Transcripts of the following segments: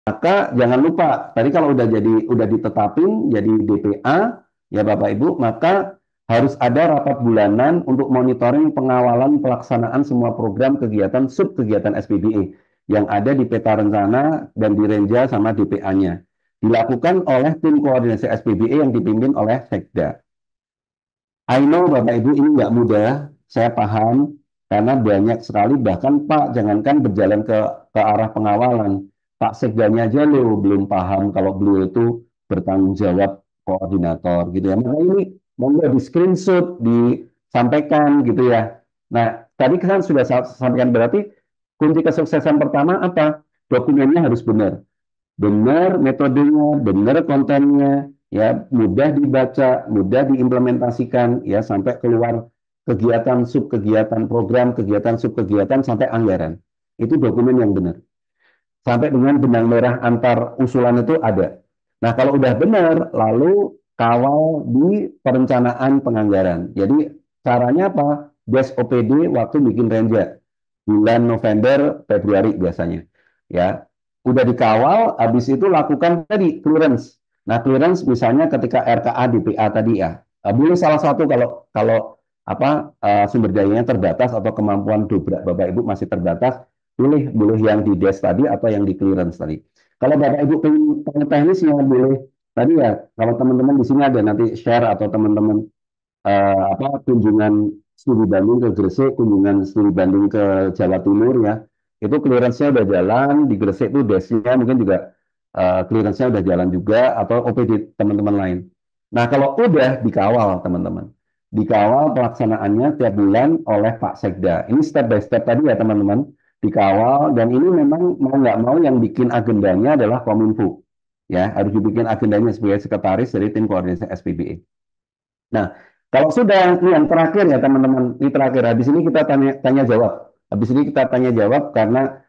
Maka jangan lupa, tadi kalau udah ditetapin jadi DPA, ya Bapak Ibu, maka harus ada rapat bulanan untuk monitoring pengawalan pelaksanaan semua program kegiatan sub kegiatan SPBE yang ada di peta rencana dan di Renja sama DPA-nya. Dilakukan oleh tim koordinasi SPBE yang dipimpin oleh Sekda. I know Bapak Ibu ini nggak mudah, saya paham, karena banyak sekali, bahkan Pak, jangankan berjalan ke arah pengawalan, Pak Sekdanya aja loh belum paham kalau beliau itu bertanggung jawab koordinator gitu ya. Maka ini monggo di screenshot, disampaikan gitu ya. Nah, tadi kan sudah saya sampaikan berarti kunci kesuksesan pertama apa? Dokumennya harus benar, benar metodenya, benar kontennya, ya mudah dibaca, mudah diimplementasikan, ya sampai keluar kegiatan, sub kegiatan, program kegiatan, sub kegiatan sampai anggaran. Itu dokumen yang benar. Sampai dengan benang merah antar usulan itu ada. Nah, kalau udah benar, lalu kawal di perencanaan penganggaran. Jadi caranya apa? Des OPD waktu bikin renja bulan November, Februari biasanya. Ya, udah dikawal, habis itu lakukan tadi clearance. Nah, clearance misalnya ketika RKA DPA tadi ya, boleh salah satu kalau kalau sumber dayanya terbatas atau kemampuan dobrak Bapak Ibu masih terbatas, pilih boleh yang di desk tadi atau yang di clearance tadi. Kalau Bapak Ibu pengen teknisnya boleh tadi ya. Kalau teman-teman di sini ada nanti share atau teman-teman kunjungan studi banding ke Gresik, kunjungan studi banding ke Jawa Timur ya, itu clearance-nya udah jalan, di Gresik itu desnya mungkin juga clearance-nya udah jalan juga, atau OPD teman-teman lain. Nah, kalau udah dikawal teman-teman, dikawal pelaksanaannya tiap bulan oleh Pak Sekda. Ini step by step tadi ya teman-teman, dikawal, dan ini memang mau nggak mau yang bikin agendanya adalah Kominfo. Ya, harus dibikin agendanya sebagai sekretaris dari tim koordinasi SPBE. Nah, kalau sudah, ini yang terakhir ya teman-teman, ini terakhir. Habis ini kita tanya jawab. Habis ini kita tanya jawab karena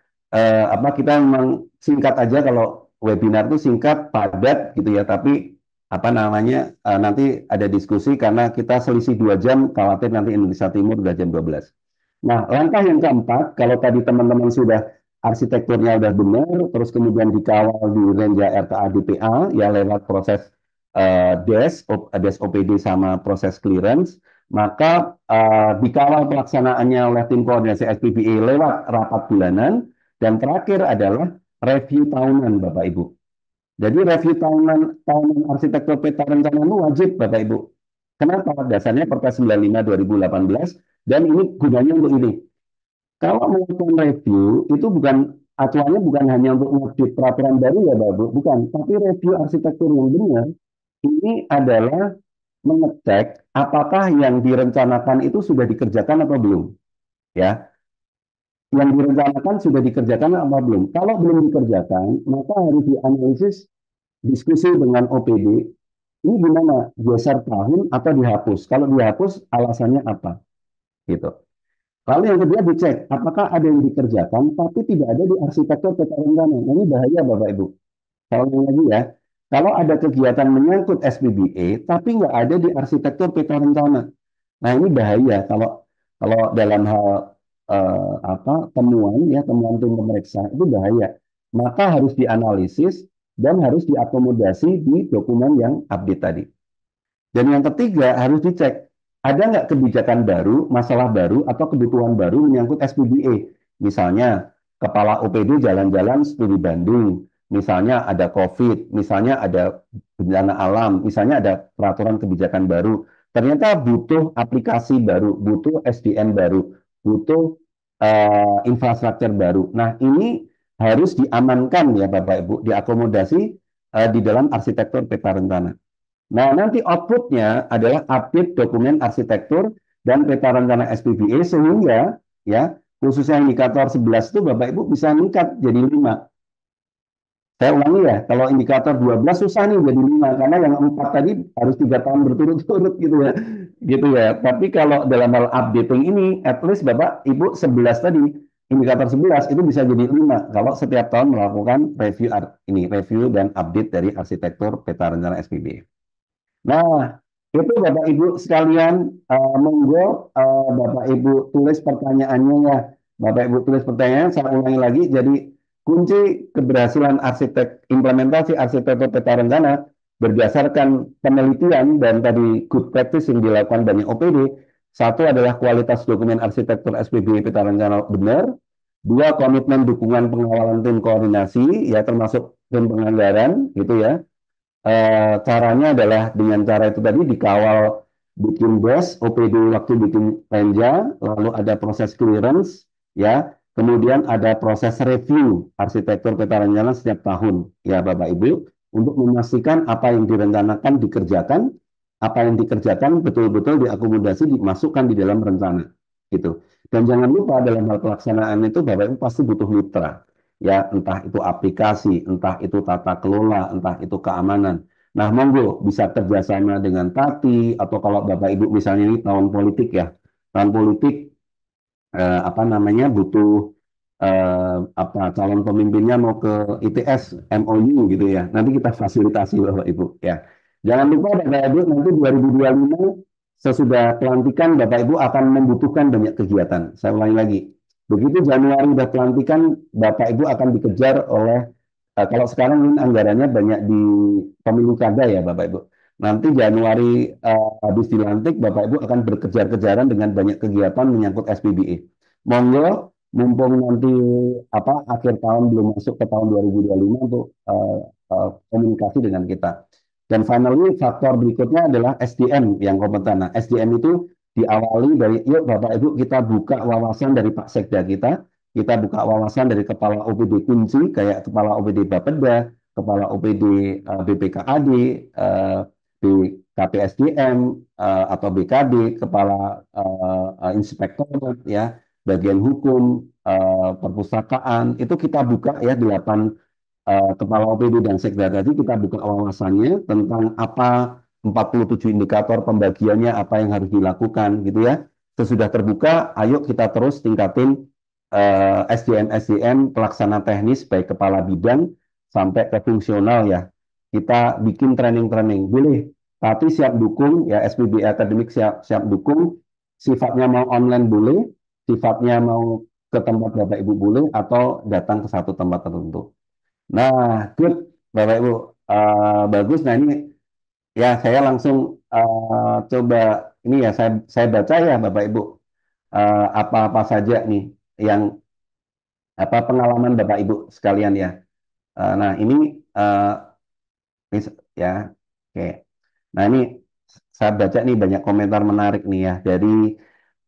kita memang singkat aja, kalau webinar itu singkat, padat gitu ya. Tapi nanti ada diskusi karena kita selisih 2 jam, khawatir nanti Indonesia Timur udah jam 12. Nah, langkah yang keempat, kalau tadi teman-teman sudah arsitekturnya udah benar, terus kemudian dikawal di Renja RTA DPA, ya lewat proses DES OPD sama proses clearance, maka dikawal pelaksanaannya oleh tim koordinasi SPBE lewat rapat bulanan, dan terakhir adalah review tahunan, Bapak Ibu. Jadi review tahunan arsitektur peta rencana itu wajib, Bapak Ibu. Kenapa? Dasarnya Perpres 95 2018, dan ini gunanya untuk ini. Kalau melakukan review itu bukan acuannya, bukan hanya untuk mengupdate peraturan baru ya Bapak, bukan, tapi review arsitektur yang benar ini adalah mengecek apakah yang direncanakan itu sudah dikerjakan atau belum. Ya, yang direncanakan sudah dikerjakan atau belum. Kalau belum dikerjakan, maka harus dianalisis, diskusi dengan OPD. Ini gimana? Geser tahun atau dihapus? Kalau dihapus, alasannya apa? Gitu. Lalu yang kedua dicek, apakah ada yang dikerjakan tapi tidak ada di arsitektur peta rencana. Nah, ini bahaya Bapak Ibu. Kalau lagi ya, kalau ada kegiatan menyangkut SPBE tapi nggak ada di arsitektur peta rencana. Nah, ini bahaya kalau kalau dalam hal temuan ya, temuan tim pemeriksa itu bahaya. Maka harus dianalisis dan harus diakomodasi di dokumen yang update tadi. Dan yang ketiga harus dicek, ada nggak kebijakan baru, masalah baru, atau kebutuhan baru menyangkut SPBE. Misalnya, kepala OPD jalan-jalan studi banding, misalnya ada COVID, misalnya ada bencana alam, misalnya ada peraturan kebijakan baru. Ternyata butuh aplikasi baru, butuh SDM baru, butuh infrastruktur baru. Nah, ini harus diamankan ya Bapak Ibu, diakomodasi di dalam arsitektur peta rencana. Nah, nanti outputnya adalah update dokumen arsitektur dan peta rencana SPBE, sehingga ya khususnya indikator 11 itu Bapak Ibu bisa meningkat jadi 5. Saya ulangi ya, kalau indikator 12 susah nih jadi 5 karena yang 4 tadi harus 3 tahun berturut-turut gitu ya. Gitu ya. Tapi kalau dalam hal updating ini, at least Bapak Ibu 11 tadi, indikator 11 itu bisa jadi 5 kalau setiap tahun melakukan review dan update dari arsitektur peta rencana SPBE. Nah, itu Bapak Ibu sekalian, monggo Bapak Ibu tulis pertanyaannya ya. Bapak Ibu tulis pertanyaan, saya ulangi lagi. Jadi kunci keberhasilan implementasi arsitektur peta rencana berdasarkan penelitian dan tadi good practice yang dilakukan banyak OPD. Satu adalah kualitas dokumen arsitektur SPB peta rencana benar. Dua, komitmen dukungan pengawalan tim koordinasi, ya termasuk tim penganggaran, gitu ya. Caranya adalah dengan cara itu tadi dikawal bikin BOS, OPD waktu bikin penja, lalu ada proses clearance, ya, kemudian ada proses review arsitektur peta rencana setiap tahun, ya Bapak Ibu, untuk memastikan apa yang direncanakan dikerjakan, apa yang dikerjakan betul-betul diakomodasi, dimasukkan di dalam rencana, gitu. Dan jangan lupa dalam hal pelaksanaan itu Bapak Ibu pasti butuh mitra, ya entah itu aplikasi, entah itu tata kelola, entah itu keamanan. Nah, monggo bisa kerjasama dengan Tati atau kalau Bapak Ibu misalnya ini tahun politik ya, tahun politik apa namanya butuh apa calon pemimpinnya mau ke ITS MOU gitu ya. Nanti kita fasilitasi Bapak Ibu ya. Jangan lupa Bapak Ibu nanti 2025 sesudah pelantikan Bapak Ibu akan membutuhkan banyak kegiatan. Saya ulangi lagi. Begitu Januari udah pelantikan Bapak Ibu akan dikejar oleh kalau sekarang ini anggarannya banyak di pemilu kada ya Bapak Ibu. Nanti Januari habis dilantik, Bapak Ibu akan berkejar-kejaran dengan banyak kegiatan menyangkut SPBE. Monggo, mumpung nanti apa akhir tahun belum masuk ke tahun 2025 untuk komunikasi dengan kita. Dan finally, faktor berikutnya adalah SDM yang kompeten. Nah, SDM itu diawali dari, yuk Bapak Ibu kita buka wawasan dari Pak Sekda kita buka wawasan dari kepala OPD kunci, kayak kepala OPD Bapeda, kepala OPD BPKAD, BKPSDM atau BKD, kepala inspektor ya, bagian hukum, perpustakaan, itu kita buka ya 8 kepala OPD dan sekda tadi kita buka wawasannya tentang apa 47 indikator pembagiannya, apa yang harus dilakukan gitu ya. Sesudah terbuka, ayo kita terus tingkatin SDM pelaksana teknis baik kepala bidang sampai ke fungsional ya. Kita bikin training-training, boleh. Tapi siap dukung ya SPB akademik siap siap dukung. Sifatnya mau online boleh, sifatnya mau ke tempat Bapak Ibu boleh atau datang ke satu tempat tertentu. Nah, good Bapak Ibu. Bagus. Nah, ini ya saya langsung coba ini ya saya baca ya Bapak Ibu apa-apa saja nih yang apa pengalaman Bapak Ibu sekalian ya. Nah, ini eh, ya. Oke. Nah, ini saya baca nih banyak komentar menarik nih ya dari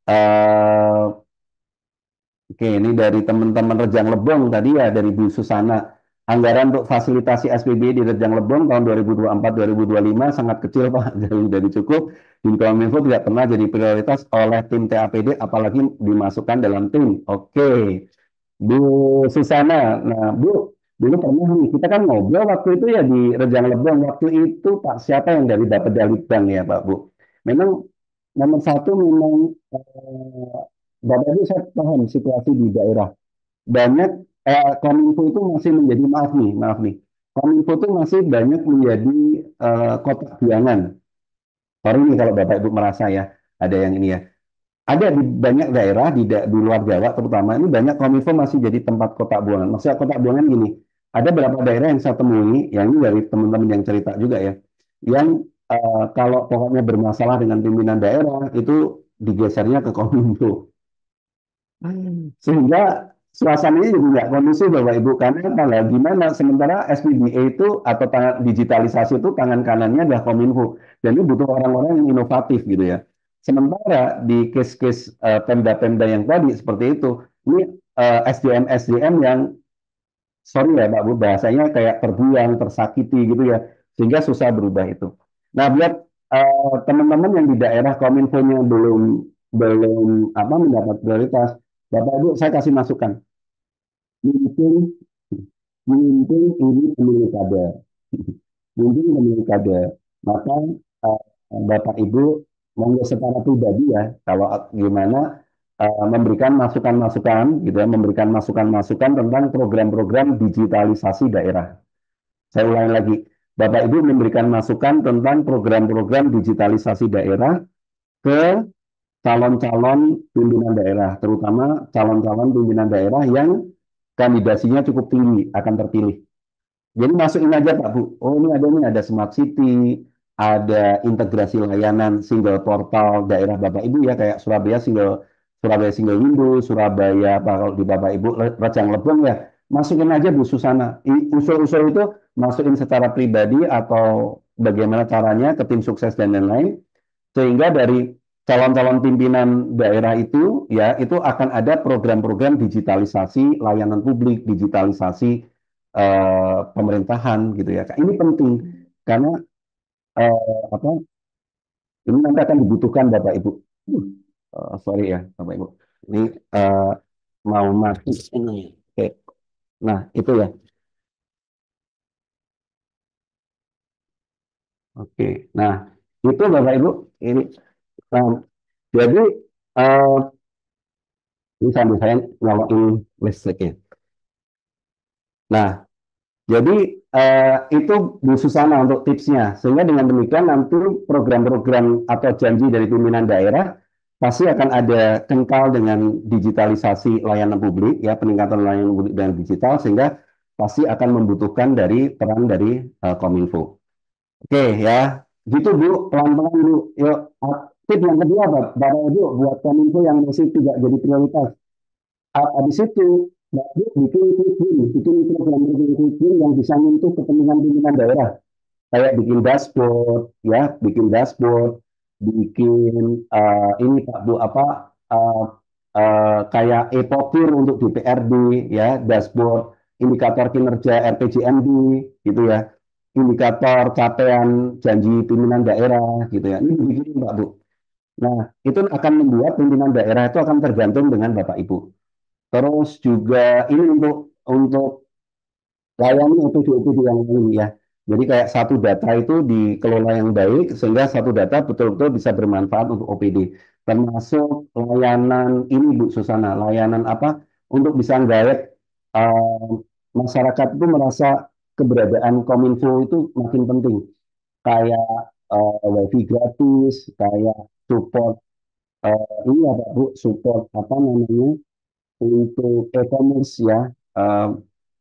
eh, oke, ini dari teman-teman Rejang Lebong tadi ya, dari Bu Susana. Anggaran untuk fasilitasi SPB di Rejang Lebong tahun 2024-2025 sangat kecil, Pak. Jauh dari cukup. Tim Kominfo tidak pernah jadi prioritas oleh tim TAPD, apalagi dimasukkan dalam tim. Oke, Bu Susana. Nah, Bu, dulu pernah nih, kita kan ngobrol waktu itu ya di Rejang Lebong. Waktu itu Pak siapa yang dari Bapeda Litbang ya, Pak, Bu? Memang nomor satu memang Bapak Ibu saya paham situasi di daerah. Banyak Kominfo itu masih menjadi maaf nih. Kominfo itu masih banyak menjadi kotak buangan. Sorry nih kalau Bapak Ibu merasa ya ada yang ini ya. Ada di banyak daerah di luar Jawa terutama ini banyak Kominfo masih jadi tempat kotak buangan. Maksudnya kotak buangan gini. Ada beberapa daerah yang saya temui, yang ini dari teman-teman yang cerita juga ya, yang kalau pokoknya bermasalah dengan pimpinan daerah itu digesernya ke Kominfo. Sehingga suasananya jadi nggak kondusif Bapak Ibu. Karena apa? Gimana? Sementara SPBA itu atau digitalisasi itu tangan kanannya adalah Kominfo. Dan itu butuh orang-orang yang inovatif gitu ya. Sementara di case-case pemda-pemda yang tadi seperti itu, ini SDM-SDM yang sorry ya Pak Bu, bahasanya kayak terbuang, tersakiti gitu ya, sehingga susah berubah itu. Nah, buat teman-teman yang di daerah Kominfo-nya belum belum apa mendapat prioritas, Bapak Ibu saya kasih masukan. Mungkin mungkin ini pemilu kada, mungkin pemilu kada. Maka eh, Bapak Ibu monggo secara pribadi ya, kalau gimana memberikan masukan-masukan gitu ya, memberikan masukan-masukan tentang program-program digitalisasi daerah. Saya ulangi lagi, Bapak Ibu memberikan masukan tentang program-program digitalisasi daerah ke calon-calon pimpinan daerah, terutama calon-calon pimpinan daerah yang kandidasinya cukup tinggi akan terpilih. Jadi masukin aja Pak Bu. Oh ini ada smart city, ada integrasi layanan single portal daerah Bapak Ibu ya kayak Surabaya single window, Surabaya apa, kalau di Bapak Ibu Rejang Lebong ya. Masukin aja Bu Susana. Usul-usul itu masukin secara pribadi atau bagaimana caranya ke tim sukses dan lain-lain sehingga dari calon-calon pimpinan daerah itu ya itu akan ada program-program digitalisasi layanan publik, digitalisasi pemerintahan gitu ya. Ini penting karena apa ini nanti akan dibutuhkan Bapak Ibu. Sorry ya Bapak Ibu. Ini eh, mau mati ini. Oke. Nah, itu ya. Oke. Nah, itu Bapak Ibu ini nah, jadi eh, ini sambil saya nyalain listriknya. Nah, jadi itu Bu Susana untuk tipsnya. Sehingga dengan demikian nanti program-program atau janji dari pimpinan daerah pasti akan ada kental dengan digitalisasi layanan publik, ya peningkatan layanan publik dengan digital, sehingga pasti akan membutuhkan dari peran dari Kominfo. Oke ya, gitu Bu, pelan-pelan Bu. Yuk, tip yang kedua, Bapak Ibu, buat Kominfo yang masih tidak jadi prioritas. Habis itu baru bikin program-program yang bisa menyentuh kepentingan pimpinan daerah kayak bikin dashboard ya bikin ini Pak Bu apa kayak e-popir untuk DPRD ya dashboard indikator kinerja RPJMD gitu ya indikator capaian janji pimpinan daerah gitu ya ini bikin Pak Bu. Nah itu akan membuat pimpinan daerah itu akan tergantung dengan Bapak Ibu. Terus juga ini untuk layani OPD-OPD yang lain ya. Jadi kayak satu data itu dikelola yang baik sehingga satu data betul-betul bisa bermanfaat untuk OPD. Termasuk layanan ini Bu Susana, layanan apa untuk bisa nggayat masyarakat itu merasa keberadaan Kominfo itu makin penting. Kayak wifi gratis, kayak support ini ya Pak Bu, support apa namanya untuk e-commerce ya eh,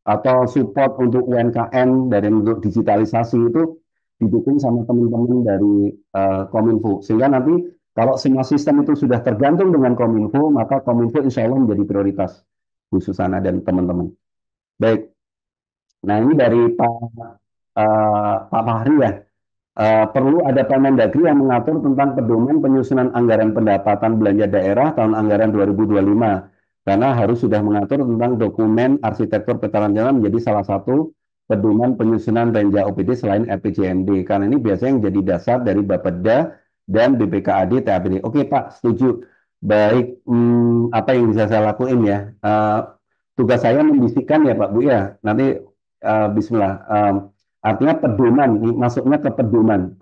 atau support untuk UMKM dari untuk digitalisasi itu didukung sama teman-teman dari Kominfo sehingga nanti kalau semua sistem itu sudah tergantung dengan Kominfo maka Kominfo insya Allah menjadi prioritas Bu Susana dan teman-teman. Baik, nah ini dari Pak Fahri ya. Perlu ada Permendagri yang mengatur tentang pedoman penyusunan anggaran pendapatan belanja daerah tahun anggaran 2025 karena harus sudah mengatur tentang dokumen arsitektur peta rencana menjadi salah satu pedoman penyusunan renja OPD selain RPJMD karena ini biasanya yang jadi dasar dari Bapeda dan BPKAD TAPD. Oke Pak, setuju. Baik, apa yang bisa saya lakuin ya? Tugas saya membisikkan ya Pak Bu ya. Nanti Bismillah. Artinya pedoman, masuknya ke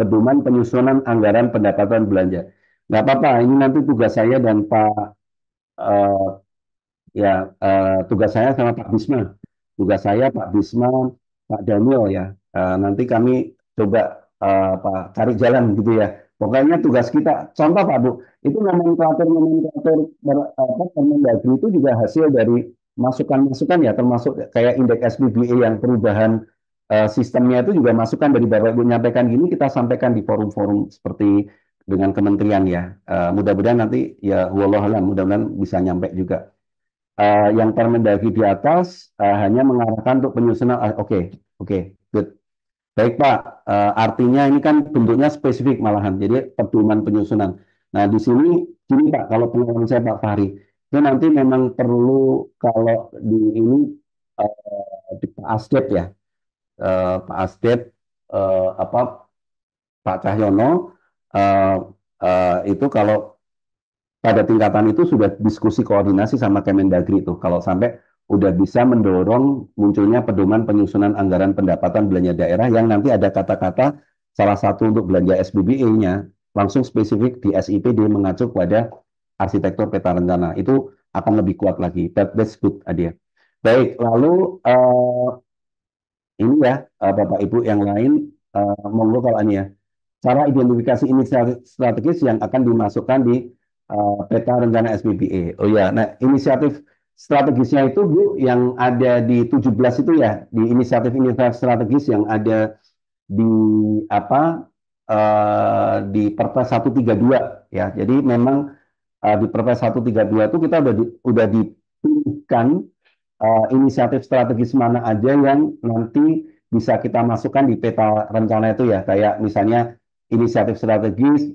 pedoman penyusunan anggaran pendapatan belanja. Nggak apa-apa, ini nanti tugas saya dan Pak eh, ya tugas saya sama Pak Bisma, tugas saya Pak Bisma, Pak Daniel ya. Nanti kami coba Pak cari jalan gitu ya. Pokoknya tugas kita, contoh Pak Bu, itu nomenklatur apa Permendagri itu juga hasil dari masukan-masukan ya, termasuk kayak indeks SPBE yang perubahan sistemnya itu juga masukan dari Bapak Ibu menyampaikan gini kita sampaikan di forum-forum seperti dengan kementerian ya. Mudah-mudahan nanti ya wallahualam mudah-mudahan bisa nyampe juga yang Permendagri di atas hanya mengarahkan untuk penyusunan. Oke, oke, good. Baik Pak, artinya ini kan bentuknya spesifik malahan, jadi pedoman penyusunan. Nah di sini, gini Pak, kalau pengalaman saya Pak Fahri, itu nanti memang perlu kalau di ini di Pak Asdep ya, Pak Asdep apa Pak Cahyono eh, itu kalau pada tingkatan itu sudah diskusi koordinasi sama Kemendagri itu. Kalau sampai udah bisa mendorong munculnya pedoman penyusunan anggaran pendapatan belanja daerah yang nanti ada kata-kata salah satu untuk belanja SBBE-nya langsung spesifik di SIPD mengacu pada arsitektur peta rencana. Itu akan lebih kuat lagi. That's good, Adia. Baik, lalu ini ya Bapak Ibu yang lain monggo kalau ini ya cara identifikasi inisiatif strategis yang akan dimasukkan di peta rencana SBBE. Oh ya, nah inisiatif strategisnya itu Bu yang ada di 17 itu ya, di inisiatif-inisiatif strategis yang ada di apa di Perpres 132 ya. Jadi memang di Perpres 132 itu kita udah dipilihkan inisiatif strategis mana aja yang nanti bisa kita masukkan di peta rencana itu ya, kayak misalnya inisiatif strategis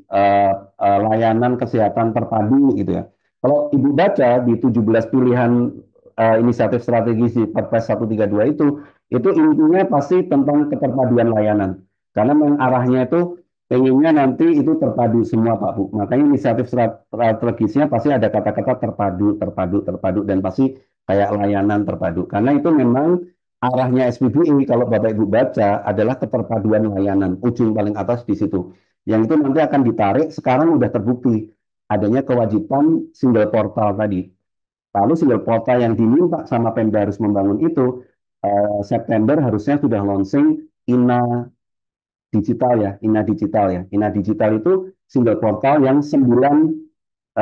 layanan kesehatan terpadu gitu ya. Kalau Ibu baca di 17 pilihan inisiatif strategis di Perpres 132 itu intinya pasti tentang keterpaduan layanan. Karena memang arahnya itu pengennya nanti itu terpadu semua Pak Bu. Makanya inisiatif strategisnya pasti ada kata-kata terpadu, terpadu, terpadu, dan pasti kayak layanan terpadu. Karena itu memang arahnya SPBI kalau Bapak Ibu baca adalah keterpaduan layanan, ujung paling atas di situ. Yang itu nanti akan ditarik, sekarang udah terbukti adanya kewajiban single portal tadi. Lalu single portal yang diminta sama Pemda harus membangun itu, September harusnya sudah launching INA digital ya, INA digital ya. INA digital itu single portal yang 9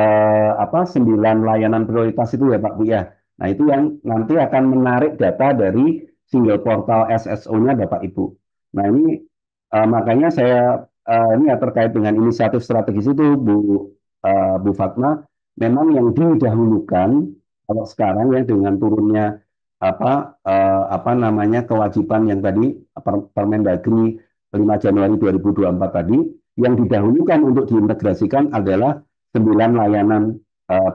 layanan prioritas itu ya Pak Bu ya. Nah itu yang nanti akan menarik data dari single portal SSO-nya Bapak Ibu. Nah ini makanya saya ini ya terkait dengan inisiatif strategis itu Bu Fatma, memang yang didahulukan kalau sekarang ya dengan turunnya apa namanya kewajiban yang tadi Permendagri 5 Januari 2024 tadi, yang didahulukan untuk diintegrasikan adalah 9 layanan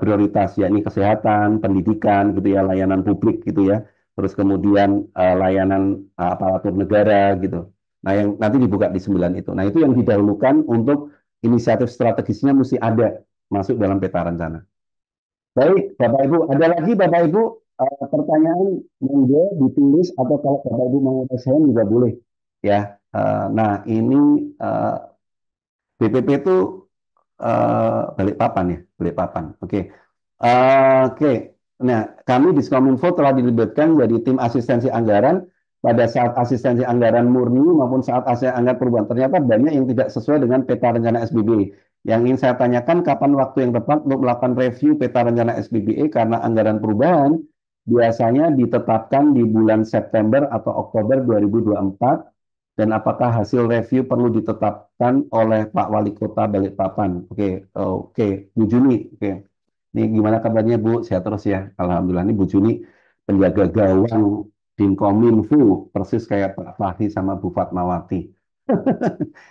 prioritas, yakni kesehatan, pendidikan, gitu ya, layanan publik, gitu ya, terus kemudian layanan aparatur negara, gitu. Nah, yang nanti dibuka di 9 itu. Nah, itu yang didahulukan untuk inisiatif strategisnya mesti ada masuk dalam peta rencana. Baik, Bapak Ibu, ada lagi Bapak Ibu pertanyaan monggo ditulis atau kalau Bapak Ibu mau saya juga boleh ya. Nah, ini eh, BPP itu Balikpapan ya, Balikpapan. Oke. Oke. Nah, kami di Skominfo telah dilibatkan jadi tim asistensi anggaran pada saat asistensi anggaran murni maupun saat asistensi anggaran perubahan. Ternyata banyak yang tidak sesuai dengan peta rencana SBB. Yang ingin saya tanyakan, kapan waktu yang tepat untuk melakukan review peta rencana SBBE karena anggaran perubahan biasanya ditetapkan di bulan September atau Oktober 2024, dan apakah hasil review perlu ditetapkan oleh Pak Wali Kota Balikpapan? Oke, oke, Bu Juni. Oke. Ini gimana kabarnya Bu? Sehat terus ya. Alhamdulillah, ini Bu Juni penjaga gawang Dinkominfo, persis kayak Pak Fahri sama Bu Fatmawati.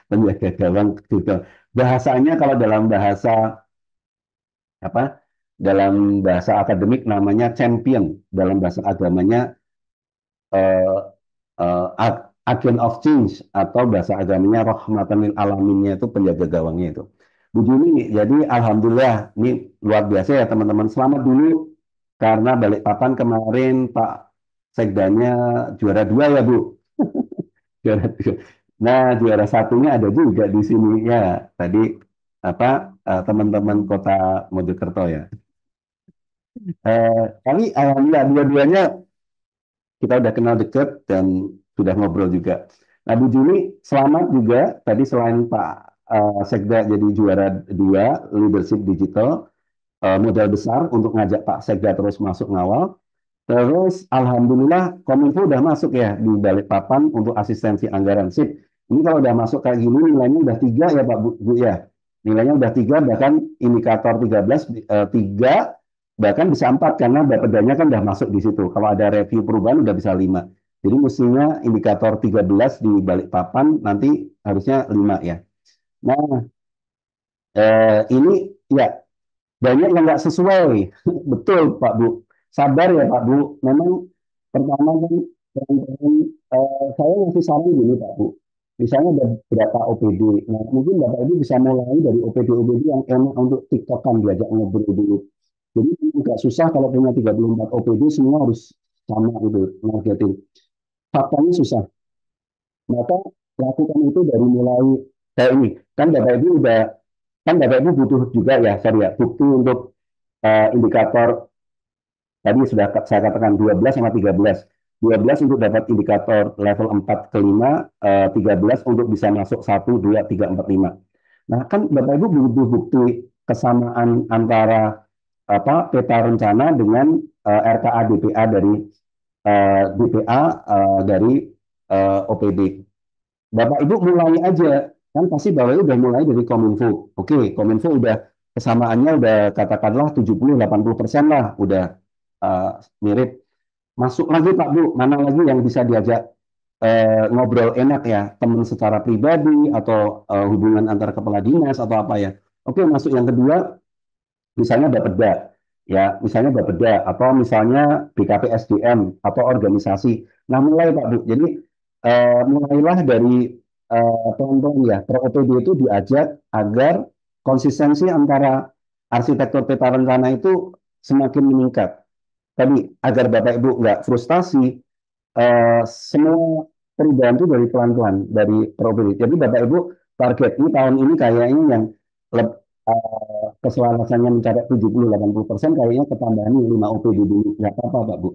Penjaga gawang gitu. Bahasanya kalau dalam bahasa apa? Dalam bahasa akademik namanya champion, dalam bahasa agamanya eh, agent of change, atau bahasa agamanya rahmatan lil alaminnya itu penjaga gawangnya itu. Bu Juni, jadi alhamdulillah ini luar biasa ya teman-teman. Selamat dulu karena Balikpapan kemarin Pak Sekdanya juara 2 ya Bu. Juara 2. Nah, juara satunya ada juga di sini ya. Tadi apa teman-teman Kota Mojokerto ya. Kami alhamdulillah dua-duanya kita udah kenal deket dan sudah ngobrol juga. Nah, Bu Juni, selamat juga. Tadi selain Pak Sekda jadi juara 2 leadership digital, modal besar untuk ngajak Pak Sekda terus masuk ngawal. Terus, alhamdulillah, Kominfo udah masuk ya di Balikpapan untuk asistensi anggaran. Sip. Ini kalau udah masuk kayak gini, nilainya udah 3 ya Pak Bu ya. Nilainya udah 3, bahkan indikator 13, 3, bahkan bisa 4 karena Bapedanya kan udah masuk di situ. Kalau ada review perubahan udah bisa 5. Jadi mestinya indikator 13 di Balikpapan nanti harusnya 5 ya. Nah, ini ya banyak yang nggak sesuai. Betul Pak Bu. Sabar ya Pak Bu. Memang pertama kan teman-teman, saya ngasih saran gini Pak Bu. Misalnya ada berapa OPD. Nah, mungkin Bapak Ibu bisa mulai dari OPD-OPD yang enak untuk TikTokan, diajak ngobrol dulu. Jadi agak susah kalau punya 34 OPD semua harus sama gitu, nargetin. Faktanya susah. Maka lakukan itu dari mulai kayak ini. Kan Bapak Ibu butuh juga ya, sorry ya, bukti untuk indikator tadi sudah saya katakan 12 sama 13. 12 untuk dapat indikator level 4 ke 5, 13 untuk bisa masuk 1, 2, 3, 4, 5. Nah, kan Bapak Ibu butuh bukti kesamaan antara peta rencana dengan RKA DPA dari DPA dari OPD. Bapak Ibu mulai aja, kan pasti Bapak Ibu udah mulai dari Kominfo. Oke, Kominfo udah kesamaannya udah katakanlah 70-80% lah, udah uh, mirip. Masuk lagi Pak Bu, mana lagi yang bisa diajak ngobrol enak ya, teman secara pribadi atau hubungan antar kepala dinas atau apa ya. Oke, masuk yang kedua, misalnya Bapeda, ya, misalnya Bapeda atau misalnya BKP SDM atau organisasi. Nah, mulai Pak Bu. Jadi mulailah dari teman-teman ya, per OPD itu diajak agar konsistensi antara arsitektur peta rencana itu semakin meningkat. Tadi agar Bapak Ibu nggak frustasi, semua perubahan itu dari pelan-pelan, dari probability. Jadi Bapak Ibu target ini tahun ini kayaknya yang keselarasannya mencapai 70-80%, kayaknya ketambahan 5 OPD dulu. Nggak apa-apa Pak Bu.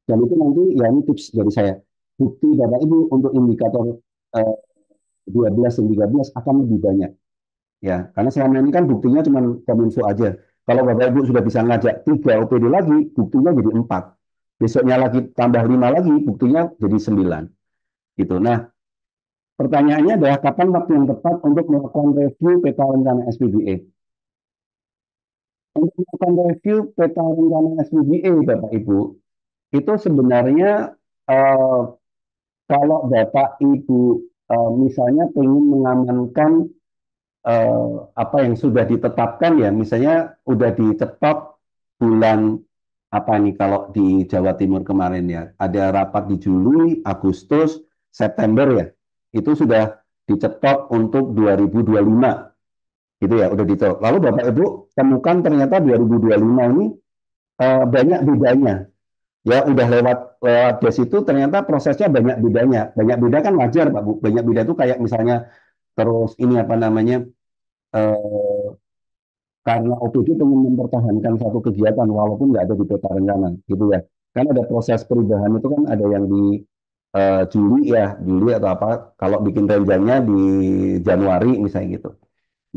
Dan itu nanti ya ini tips dari saya. Bukti Bapak Ibu untuk indikator eh, 12 dan 13 akan lebih banyak. Ya, karena selama ini kan buktinya cuma Kominfo aja. Kalau Bapak Ibu sudah bisa ngajak 3 OPD lagi, buktinya jadi 4. Besoknya lagi tambah 5 lagi, buktinya jadi 9. Gitu. Nah, pertanyaannya adalah kapan waktu yang tepat untuk melakukan review peta rencana SPBE? Untuk melakukan review peta rencana SPBE, Bapak Ibu, itu sebenarnya eh, kalau Bapak Ibu misalnya ingin mengamankan apa yang sudah ditetapkan ya, misalnya udah dicetok bulan apa nih kalau di Jawa Timur kemarin ya, ada rapat di Juli, Agustus, September ya, itu sudah dicetok untuk 2025, gitu ya, udah dicetok. Lalu Bapak Ibu temukan ternyata 2025 ini banyak bedanya, ya udah lewat lewat des itu ternyata prosesnya banyak bedanya, banyak beda kan wajar Pak Bu, banyak beda itu kayak misalnya terus ini apa namanya eh, karena OPD ingin mempertahankan satu kegiatan walaupun nggak ada di peta rencana gitu ya kan ada proses perubahan itu kan ada yang di Juli ya Juli atau apa kalau bikin rencananya di Januari misalnya gitu.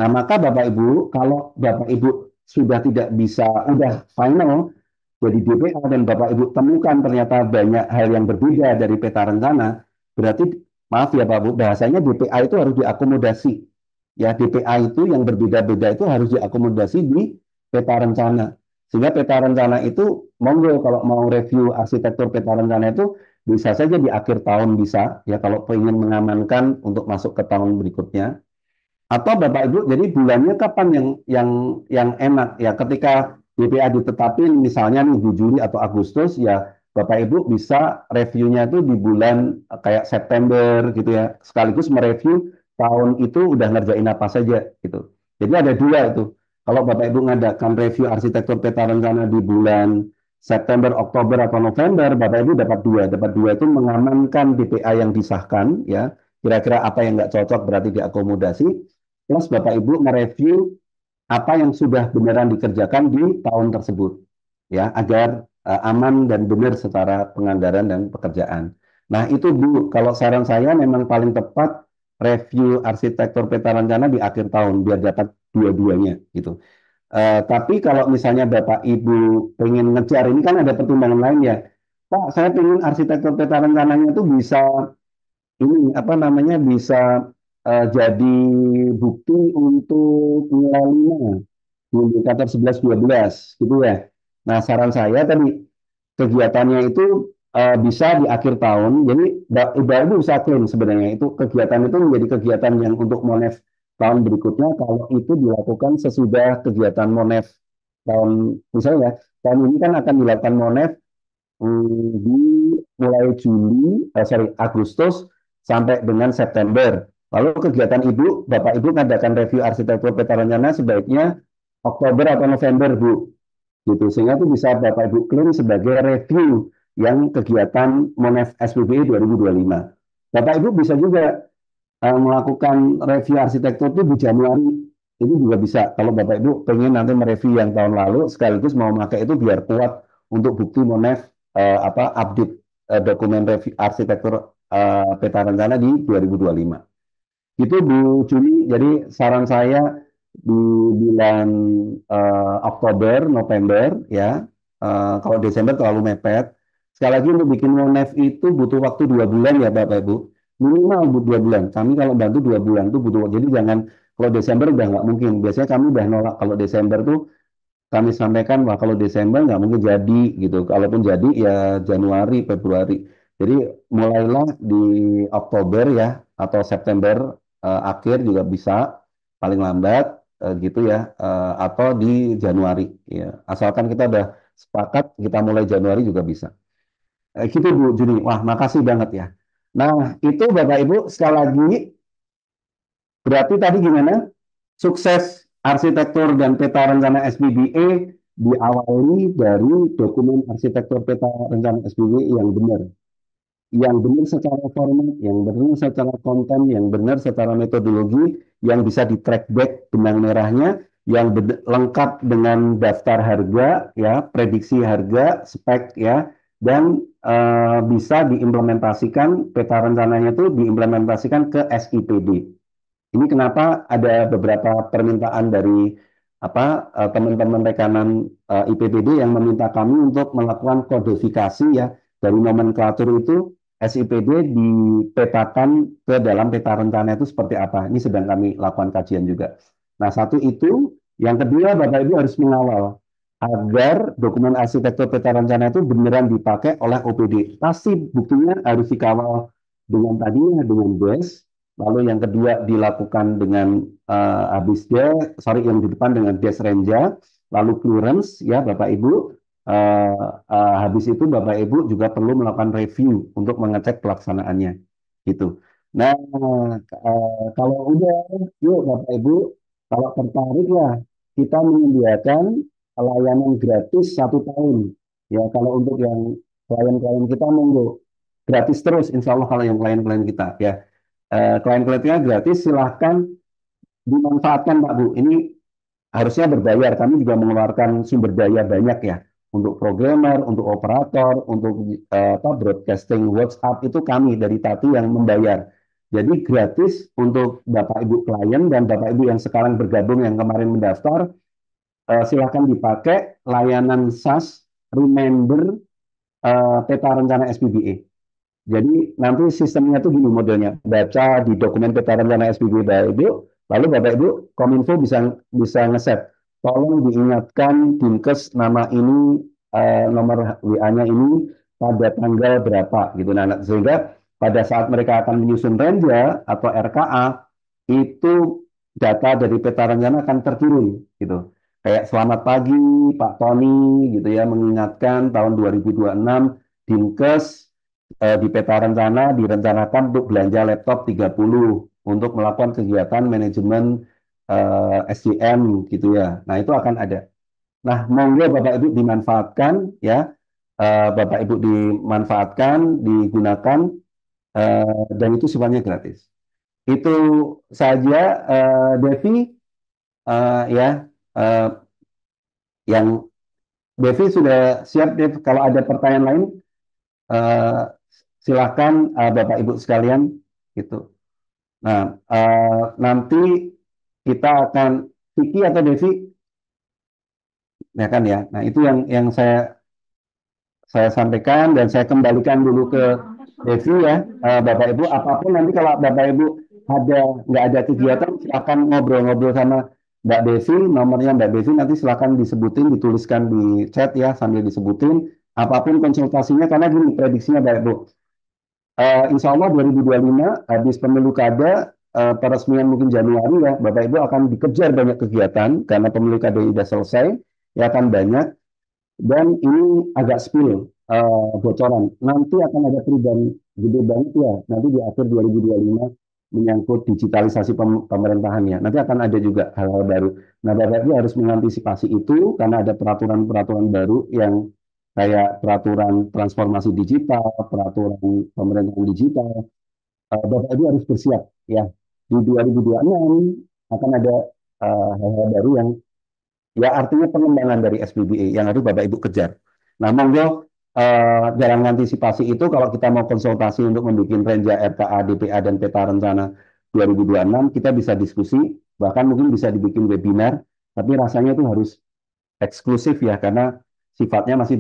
Nah maka Bapak Ibu kalau Bapak Ibu sudah tidak bisa udah final jadi DPA dan Bapak Ibu temukan ternyata banyak hal yang berbeda dari peta rencana berarti maaf ya Pak Bu bahasanya DPA itu harus diakomodasi. Ya, DPA itu yang berbeda-beda itu harus diakomodasi di peta rencana. Sehingga peta rencana itu, monggo kalau mau review arsitektur peta rencana itu bisa saja di akhir tahun bisa, ya kalau ingin mengamankan untuk masuk ke tahun berikutnya. Atau Bapak Ibu, jadi bulannya kapan yang enak ya ketika DPA ditetapin misalnya nih di Juli atau Agustus ya Bapak Ibu bisa reviewnya itu di bulan kayak September gitu ya sekaligus mereview tahun itu udah ngerjain apa saja gitu. Jadi ada dua itu. Kalau Bapak Ibu ngadakan review arsitektur peta rencana di bulan September, Oktober atau November, Bapak Ibu dapat dua. Dapat dua itu mengamankan DPA yang disahkan ya. Kira-kira apa yang nggak cocok berarti diakomodasi plus Bapak Ibu nge-review apa yang sudah beneran dikerjakan di tahun tersebut ya agar aman dan benar secara penganggaran dan pekerjaan. Nah, itu Bu, kalau saran saya memang paling tepat review arsitektur peta rencana di akhir tahun biar dapat dua-duanya gitu. Tapi kalau misalnya Bapak Ibu pengen ngejar ini kan ada pertimbangan lain ya. Pak, saya pengen arsitektur peta rencananya itu bisa ini apa namanya bisa jadi bukti untuk nilai 5 di indikator 11-12 gitu ya. Nah, saran saya tadi kegiatannya itu bisa di akhir tahun. Jadi Ibu bisa klaim sebenarnya itu kegiatan itu menjadi kegiatan yang untuk Monef tahun berikutnya kalau itu dilakukan sesudah kegiatan Monef tahun misalnya tahun ini kan akan dilakukan Monef di mulai Agustus sampai dengan September. Lalu kegiatan Ibu, Bapak Ibu mengadakan review arsitektur peta rencana sebaiknya Oktober atau November, Bu. Gitu. Sehingga itu bisa Bapak Ibu klaim sebagai review yang kegiatan Monef SPBE 2025. Bapak Ibu bisa juga melakukan review arsitektur itu di Januari. Itu juga bisa. Kalau Bapak Ibu pengen nanti mereview yang tahun lalu, sekaligus mau pakai itu biar kuat untuk bukti Monef apa update dokumen review arsitektur peta rencana di 2025. Itu Bu Juni. Jadi saran saya di bulan Oktober, November ya kalau Desember terlalu mepet. Sekali lagi untuk bikin Monef itu butuh waktu 2 bulan ya Bapak Ibu. Minimal butuh 2 bulan. Kami kalau bantu 2 bulan itu butuh. Jadi jangan kalau Desember udah nggak mungkin. Biasanya kami udah nolak kalau Desember tuh kami sampaikan wah kalau Desember nggak mungkin jadi gitu. Kalaupun jadi ya Januari, Februari. Jadi mulailah di Oktober ya atau September akhir juga bisa paling lambat gitu ya atau di Januari ya. Asalkan kita udah sepakat kita mulai Januari juga bisa. Gitu Bu Juni. Wah, makasih banget ya. Nah, itu Bapak Ibu sekali lagi berarti tadi gimana? Sukses arsitektur dan peta rencana SPBA diawali dari dokumen arsitektur peta rencana SPBA yang benar secara format, yang benar secara konten, yang benar secara metodologi, yang bisa di track back benang merahnya, yang lengkap dengan daftar harga, ya, prediksi harga, spek, ya, dan bisa diimplementasikan peta rencananya itu diimplementasikan ke SIPD. Ini kenapa ada beberapa permintaan dari teman-teman rekanan IPPD yang meminta kami untuk melakukan kodifikasi ya dari nomenklatur itu SIPD dipetakan ke dalam peta rencana itu seperti apa. Ini sedang kami lakukan kajian juga. Nah, satu itu, yang kedua Bapak Ibu harus mengawal agar dokumen arsitektur peta rencana itu beneran dipakai oleh OPD. Pasti buktinya harus dikawal dengan tadinya dengan BES. Lalu yang kedua dilakukan dengan habis sorry yang di depan dengan des renja, lalu clearance ya Bapak Ibu. Habis itu Bapak Ibu juga perlu melakukan review untuk mengecek pelaksanaannya, gitu. Nah, kalau udah, yuk Bapak Ibu, kalau tertarik ya kita menyediakan layanan gratis 1 tahun. Ya, kalau untuk yang klien-klien kita monggo gratis terus, insya Allah kalau yang klien-klien kita ya klien-kliennya gratis, silahkan dimanfaatkan Pak Bu. Ini harusnya berbayar. Kami juga mengeluarkan sumber daya banyak ya untuk programmer, untuk operator, untuk broadcasting WhatsApp itu kami dari Tati yang membayar. Jadi gratis untuk Bapak Ibu klien dan Bapak Ibu yang sekarang bergabung yang kemarin mendaftar, silahkan dipakai layanan SAS Remember peta rencana SPBA. Jadi nanti sistemnya tuh gini modelnya, baca di dokumen peta rencana SPB Bapak Ibu, lalu Bapak Ibu Kominfo bisa bisa ngeset. Tolong diingatkan Dinkes nama ini, nomor WA-nya ini pada tanggal berapa gitu. Nah, sehingga pada saat mereka akan menyusun renja atau RKA itu data dari peta rencana akan terkirim gitu. Kayak selamat pagi Pak Tony gitu ya mengingatkan tahun 2026 Dinkes di peta rencana direncanakan untuk belanja laptop 30 untuk melakukan kegiatan manajemen SDM gitu ya. Nah, itu akan ada. Nah, monggo Bapak Ibu dimanfaatkan ya. Bapak Ibu dimanfaatkan, digunakan dan itu sifatnya gratis. Itu saja Devi ya eh, yang Devi sudah siap Dev. Kalau ada pertanyaan lain eh, silakan Bapak Ibu sekalian gitu. Nah, nanti kita akan Vicky atau Devi ya kan ya. Nah, itu yang saya sampaikan dan saya kembalikan dulu ke Devi ya. Bapak Ibu apapun nanti kalau Bapak Ibu ada nggak ada kegiatan silakan ngobrol-ngobrol sama Mbak Devi, nomornya Mbak Devi nanti silakan disebutin, dituliskan di chat ya sambil disebutin apapun konsultasinya karena gini prediksinya Bapak Ibu. Insya Allah 2025 habis pemilu kada peresmian mungkin Januari ya Bapak Ibu akan dikejar banyak kegiatan karena pemilu kada sudah selesai ya akan banyak dan ini agak spill bocoran nanti akan ada perubahan gede banget ya nanti di akhir 2025 menyangkut digitalisasi pemerintahannya nanti akan ada juga hal-hal baru. Nah Bapak Ibu harus mengantisipasi itu karena ada peraturan-peraturan baru yang kayak peraturan transformasi digital, peraturan pemerintahan digital. Bapak Ibu harus bersiap ya. Di 2026 akan ada hal-hal baru yang ya artinya pengembangan dari SBBA yang harus Bapak Ibu kejar. Nah, monggo dalam antisipasi itu kalau kita mau konsultasi untuk membuat renja RKA, DPA dan peta rencana 2026 kita bisa diskusi bahkan mungkin bisa dibikin webinar tapi rasanya itu harus eksklusif ya karena sifatnya masih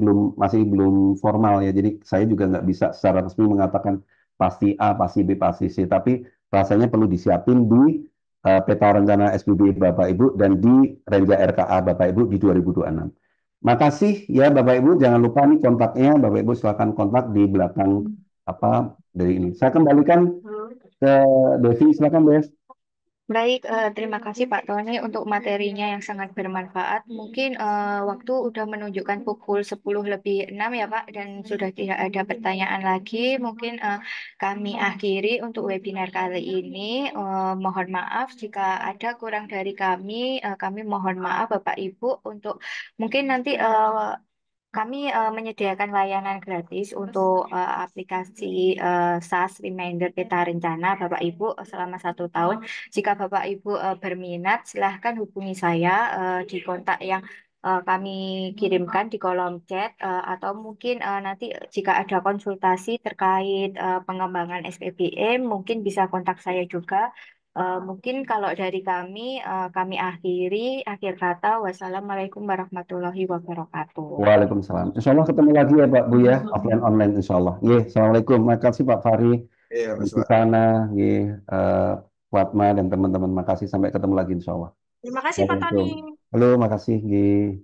belum formal ya. Jadi saya juga nggak bisa secara resmi mengatakan pasti A, pasti B, pasti C. Tapi rasanya perlu disiapin di peta rencana SPB Bapak Ibu dan di Renja RKA Bapak Ibu di 2026. Makasih ya Bapak Ibu, jangan lupa nih kontaknya, Bapak Ibu silakan kontak di belakang apa dari ini. Saya kembalikan ke Devi, silakan Dev. Baik, terima kasih Pak Tony untuk materinya yang sangat bermanfaat. Mungkin waktu udah menunjukkan pukul 10:06 ya Pak, dan sudah tidak ada pertanyaan lagi. Mungkin kami akhiri untuk webinar kali ini. Mohon maaf jika ada kurang dari kami mohon maaf Bapak Ibu untuk mungkin nanti kami menyediakan layanan gratis untuk aplikasi SaaS Reminder Peta Rencana Bapak Ibu selama 1 tahun. Jika Bapak Ibu berminat, silahkan hubungi saya di kontak yang kami kirimkan di kolom chat atau mungkin nanti jika ada konsultasi terkait pengembangan SPBM, mungkin bisa kontak saya juga. Mungkin kalau dari kami akhir kata. Wassalamualaikum warahmatullahi wabarakatuh. Waalaikumsalam. Insya Allah ketemu lagi ya Pak Bu ya, offline online Insya Allah. Ye, Assalamualaikum. Makasih Pak Fahri, Iya, Bu Mas Pak. Susana, ye, eh, Fatma dan teman-teman. Makasih sampai ketemu lagi Insya Allah. Terima kasih Pak Tony. Assalamualaikum. Halo, makasih. Ye.